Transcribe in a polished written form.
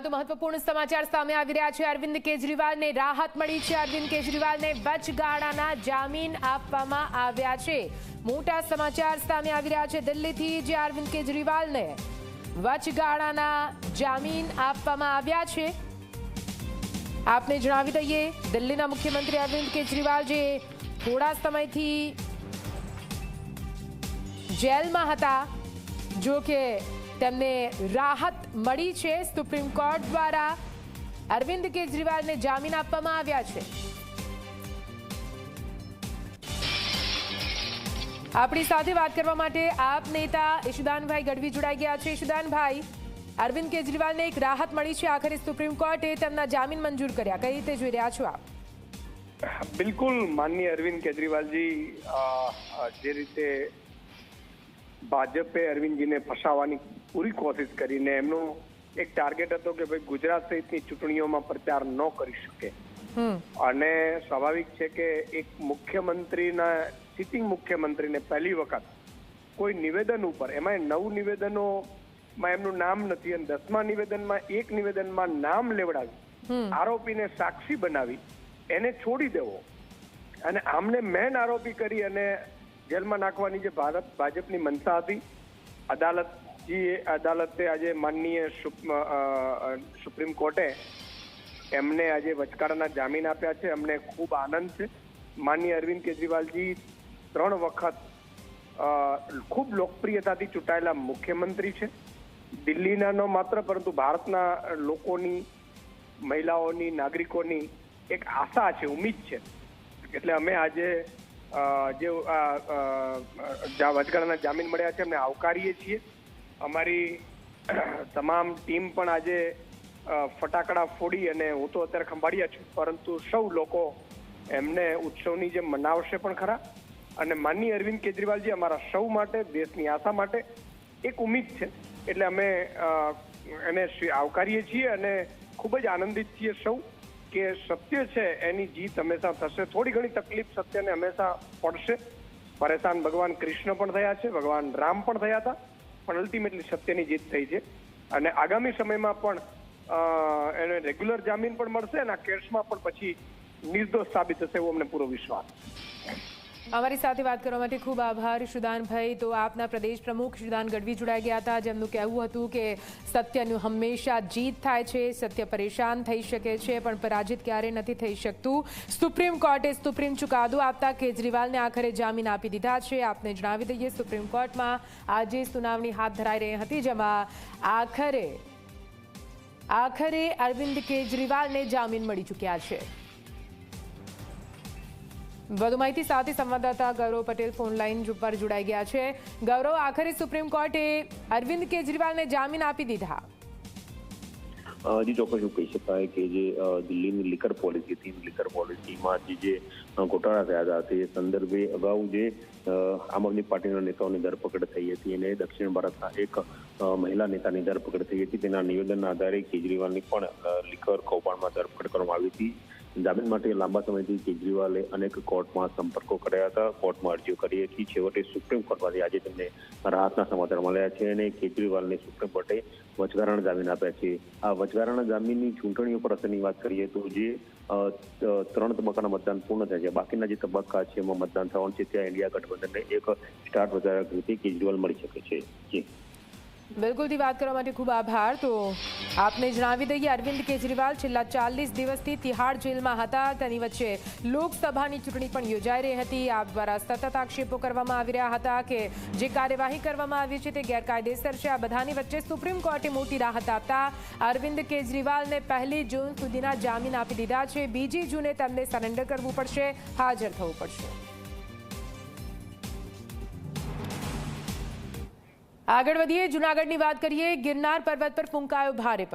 તો મહત્વપૂર્ણ સમાચાર સામે આવી રહ્યા છે। અરવિંદ કેજરીવાલને રાહત મળી છે। અરવિંદ કેજરીવાલને વચગાળાના જામીન આપવામાં આવ્યા છે। મોટા સમાચાર સામે આવી રહ્યા છે દિલ્હીથી, જે અરવિંદ કેજરીવાલને વચગાળાના જામીન આપવામાં આવ્યા છે। આપને જણાવી દઈએ, દિલ્હીના મુખ્યમંત્રી અરવિંદ કેજરીવાલ જે થોડા સમયથી જેલમાં હતા, જો કે તેમને રાહત મળી છે। સુપ્રીમ કોર્ટ દ્વારા અરવિંદ કેજરીવાલને જામીન આપવામાં આવ્યા છે। આપણી સાથે વાત કરવા માટે આપ નેતા ઈશુદાનભાઈ ગઢવી જોડાઈ ગયા છે। ઈશુદાનભાઈ, અરવિંદ કેજરીવાલને એક રાહત મળી છે, આખરે સુપ્રીમ કોર્ટે તેમના જામીન મંજૂર કર્યા, કઈ રીતે જોઈ રહ્યા છો આપ? બિલકુલ, માનનીય અરવિંદ કેજરીવાલજી જે રીતે ભાજપે અરવિંદજીને ફસાવવાની પૂરી કોશિશ કરીને એમનો એક ટાર્ગેટ હતો કે ભાઈ ગુજરાત સહિતની ચૂંટણીઓમાં પ્રચાર ન કરી શકે, અને સ્વાભાવિક છે કે એક મુખ્યમંત્રીના સિટિંગ મુખ્યમંત્રીને પહેલી વખત કોઈ નિવેદન ઉપર, એમાં 9 નિવેદનોમાં એમનું નામ નથી અને 10મા નિવેદનમાં એક નિવેદનમાં નામ લેવડાવી આરોપીને સાક્ષી બનાવી એને છોડી દેવો અને આમને મેન આરોપી કરી અને જેલમાં નાખવાની જે ભાજપની મનસા હતી, અદાલતે આજે માનનીય સુપ્રીમ કોર્ટે એમને આજે વચગાળાના જામીન આપ્યા છે। અમને ખૂબ આનંદ છે। માનનીય અરવિંદ કેજરીવાલજી 3 વખત ખૂબ લોકપ્રિયતાથી ચૂંટાયેલા મુખ્યમંત્રી છે। દિલ્હીના ન માત્ર પરંતુ ભારતના લોકોની, મહિલાઓની, નાગરિકોની એક આશા છે, ઉમ્મીદ છે। એટલે અમે આજે જે વચગાળાના જામીન મળ્યા છે અમને આવકારીએ છીએ। અમારી તમામ ટીમ પણ આજે ફટાકડા ફોડી, અને હું તો અત્યારે ખંભાળિયા છું, પરંતુ સૌ લોકો એમને ઉત્સવની જેમ મનાવશે પણ ખરા। અને માનનીય અરવિંદ કેજરીવાલજી અમારા સૌ માટે, દેશની આશા માટે એક ઉમ્મીદ છે, એટલે અમે એને આવકારીએ છીએ અને ખૂબ જ આનંદિત છીએ સૌ કે સત્ય છે એની જીત હંમેશા થશે। થોડી ઘણી તકલીફ સત્યને હંમેશા પડશે। પરેશાન ભગવાન કૃષ્ણ પણ થયા છે, ભગવાન રામ પણ થયા હતા, પણ અલ્ટિમેટલી સત્યની જીત થઈ છે અને આગામી સમયમાં પણ એને રેગ્યુલર જામીન પણ મળશે અને આ કેસમાં પણ પછી નિર્દોષ સાબિત થશે એવો અમને પૂરો વિશ્વાસ છે। અમારી સાથે વાત કરવા માટે ખૂબ આભાર ઈશુદાનભાઈ। તો આપના પ્રદેશ પ્રમુખ ઈશુદાન ગઢવી જોડાઈ ગયા હતા, જેમનું કહેવું હતું કે સત્યનું હંમેશા જીત થાય છે, સત્ય પરેશાન થઈ શકે છે પણ પરાજિત ક્યારેય નથી થઈ શકતું। સુપ્રીમ કોર્ટે સુપ્રીમ ચુકાદો આપતા કેજરીવાલને આખરે જામીન આપી દીધા છે। આપને જણાવી દઈએ, સુપ્રીમ કોર્ટમાં આજે સુનાવણી હાથ ધરાઈ રહી હતી, જેમાં આખરે અરવિંદ કેજરીવાલને જામીન મળી ચૂક્યા છે। વધુ માહિતી સાથે સંવાદદાતા ગૌરવ પટેલ ફોન લાઈન પર જોડાઈ ગયા છે। ગૌરવ, આખરે સુપ્રીમ કોર્ટે અરવિંદ કેજરીવાલને જામીન આપી દીધા? જી ચોક્કસ એવું કહી શકાય કે જે દિલ્હીની લીકર પોલિસી હતી, લીકર પોલિસીમાં જે ગોટાળા થયા હતા તે સંદર્ભે અગાઉ જે આમ આદમી પાર્ટીના નેતાઓની ધરપકડ થઈ હતી અને દક્ષિણ ભારતના એક મહિલા નેતાની ધરપકડ થઈ હતી, તેના નિવેદનના આધારે કેજરીવાલની પણ લીકર કૌભાંડમાં ધરપકડ કરવામાં આવી હતી। જામીન માટે લાંબા સમયથી કેજરીવાલે અનેક કોર્ટમાં સંપર્કો કર્યા હતા, કોર્ટમાં અરજીઓ કરી હતી। છેવટે સુપ્રીમ કોર્ટમાંથી આજે તેમને રાહતના સમાચાર મળ્યા છે અને કેજરીવાલને સુપ્રીમ કોર્ટે વચગાળાના જામીન આપ્યા છે। આ વચગાળાના જામીનની ચૂંટણીઓ પર અસરની વાત કરીએ તો જે 3 તબક્કાના મતદાન પૂર્ણ થયા છે, બાકીના જે તબક્કા છે એમાં મતદાન થવાનું છે, ત્યાં ઇન્ડિયા ગઠબંધનને એક સ્ટાર પ્રચારક રીતે કેજરીવાલ મળી શકે છે। જી બિલકુલથી વાત કરવા માટે ખૂબ આભાર। તો આપને જણાવી દઈએ, અરવિંદ કેજરીવાલ છેલ્લા 40 દિવસથી તિહાડ જેલમાં હતા। તેની વચ્ચે લોકસભાની ચૂંટણી પણ યોજાઈ રહી હતી। આપ દ્વારા સતત આક્ષેપો કરવામાં આવી રહ્યા હતા કે જે કાર્યવાહી કરવામાં આવી છે તે ગેરકાયદેસર છે। આ બધાની વચ્ચે સુપ્રીમ કોર્ટે મોટી રાહત આપતા અરવિંદ કેજરીવાલને 1 જૂન સુધીના જામીન આપી દીધા છે। 2 જૂને તેમને સરેન્ડર કરવું પડશે, હાજર થવું પડશે। આગળ વધીએ, જૂનાગઢની વાત કરીએ। ગિરનાર પર્વત પર ફૂંકાયો ભારે